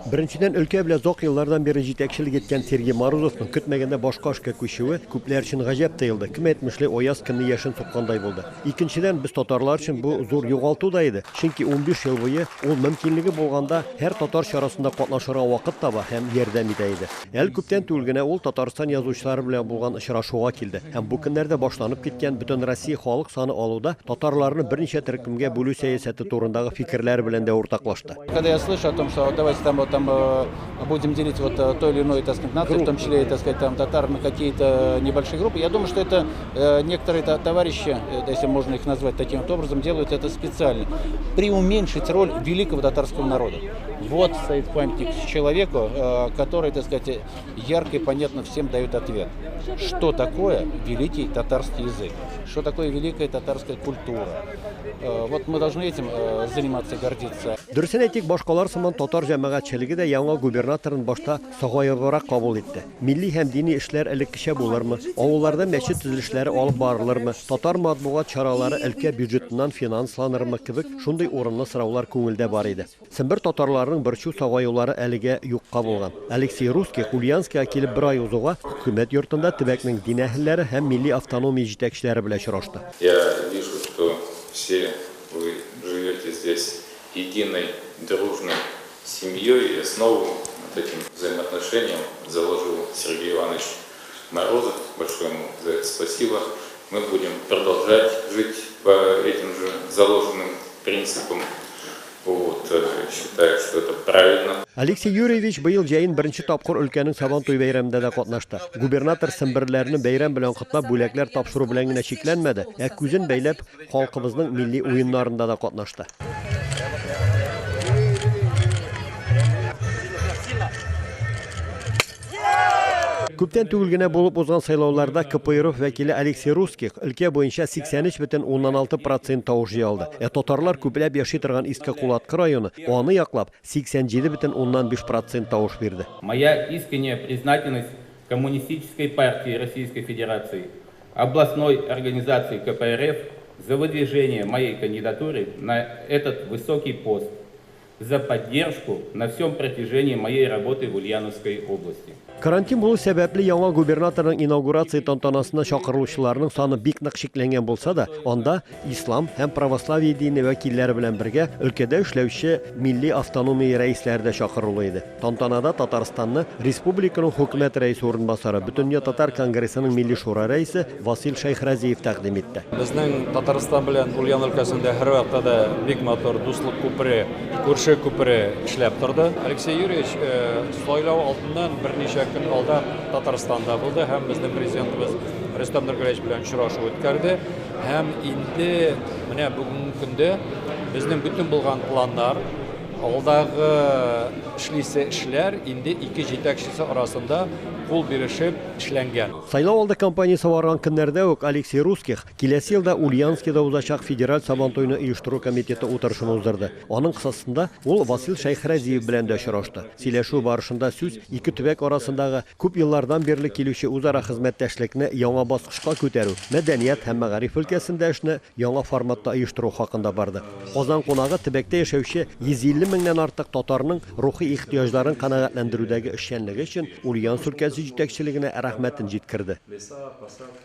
Birinchidan өлкә белән зак еллардан бeri җитәкчелек иткән Сергей Морозовның көтмәгәндә башка эшкә күчүе күпләр өчен гаҗәп тоелды. Кем әйтмешле аяз көнне яшен суккандай булды. Икенчедән без татарлар өчен бу зур югалту да иде. Чөнки 15 ел буе ул мөмкинлеге булганда һәр татар чарасында катнашырга вакыт таба һәм ярдәм итә иде. Әле күптән түгел генә ул Татарстан язучылары белән булган очрашуга килде. Һәм бу көннәрдә башланып киткән бөтен Россия халык саны алуда татарларны берничә төркемгә бүлү сәясәте турындагы фикерләр белән дә уртаклашты. Когда я слышу о том, что давайте там будем делить то или иное, так сказать, нации, в том числе, так сказать, там татар на какие-то небольшие группы, я думаю, что это некоторые товарищи, если можно их назвать таким образом, делают это специально. Преуменьшить роль великого татарского народа. Вот стоит памятник человеку, который, так сказать, ярко и понятно всем дает ответ. Что такое великий татарский язык? Что такое великая татарская культура? Вот мы должны этим заниматься и гордиться. Дөресен әйтик, башкалар сыман татар җәмәгатьчелеге дә яңа губернаторын башта сагайыбрак кабул итте. Милли һәм дини эшләр элеккечә булырмы? Авылларда мәчет төзелешләре алып барылырмы? Татар матбугат чаралары өлкә бюджетыннан финансланырмы кебек шундый урынлы сораулар күңелдә бар иде. Сембер татарларның борчу сагаюлары әлегә юкка булган. Алексей Русский Ульяновскига килеп бер ай узуга хөкүмәт йортында төбәкнең дин әһелләре һәм милли автономия җитәкчеләре белән очрашты. Я вижу, что все вы живете здесь единой, дружной семьей, и основу таким взаимоотношениям заложил Сергей Иванович Морозов. Большое ему за это спасибо. Мы будем продолжать жить по этим же заложенным принципам. Вот, считаю, что это правильно. Алексей Юрьевич быел җәен беренче тапкыр өлкәнең Сабантуй бәйрәмендә дә катнашты. Губернатор семберләрне бәйрәм белән котлап бүләкләр тапшыру белән генә шикләнмәде, күзен бәйләп халкыбызның милли уеннарында да катнашты. Күптән түгел генә булып узган сайлауларда КПРФ вәкиле Алексей Русских өлкә буенча 83,16% тавыш җыялды. Татарлар күпләп яши торган Иске Кулатка районы аны яклап 87,5% тавыш бирде. Моя искренняя признательность Коммунистической партии Российской Федерации, областной организации КПРФ за выдвижение моей кандидатуры на этот высокий пост, за поддержку на всем протяжении моей работы в Ульяновской области. Карантин булу сәбәпле яңа губернаторның инаугурация тантанасына чакырылучыларның саны бик нык шикләнгән булса да, анда ислам һәм православие дине вәкилләре белән бергә өлкәдә эшләүче милли автономия рәисләре дә чакырылу иде. Тантанада Татарстанны республиканың хөкүмәт рәисе урынбасары, Бөтендөнья татар конгрессының милли шура рәисе Васил Шайхразиев тәкъдим итте. Безнең Татарстан белән Ульян өлкәсендә һәр вакытта да бик матур дуслык күпере, күрше күпере эшләп торды. Алексей Юрьевич сайлау алдыннан берничә көн алдан Татарстанда булды һәм безнең президентыбыз Рөстәм Нургалиевич белән очрашу үткәрде. Һәм инде менә бүгенге көндә безнең бүтән булган планнар, алдагы эшләр инде ике җитәкчесе арасында кул бирешеп эшләнгән. Сайлау алды кампаниясе барган көннәрдә үк Алексей Русских киләсе елда Ульяновскида узачак федераль Сабантуйны оештыру комитеты утырышын уздырды. Аның кысасында ул Васил Шайхразиев белән дә очрашты. Сөйләшү барышында сүз ике төбәк арасындагы күп еллардан бирле килүче үзара хезмәттәшлекне яңа баскычка күтәрү, мәдәният һәм мәгариф өлкәсендә эшне яңа форматта оештыру хакында барды. Казан кунагы төбәктә яшәүче 150 меңнән артык татарның рухи ихтыяҗларын канәгатьләндерүдәге эшчәнлеге өчен Ульяновск өлкәсе җитәкчелегенә рәхмәтен җиткерде.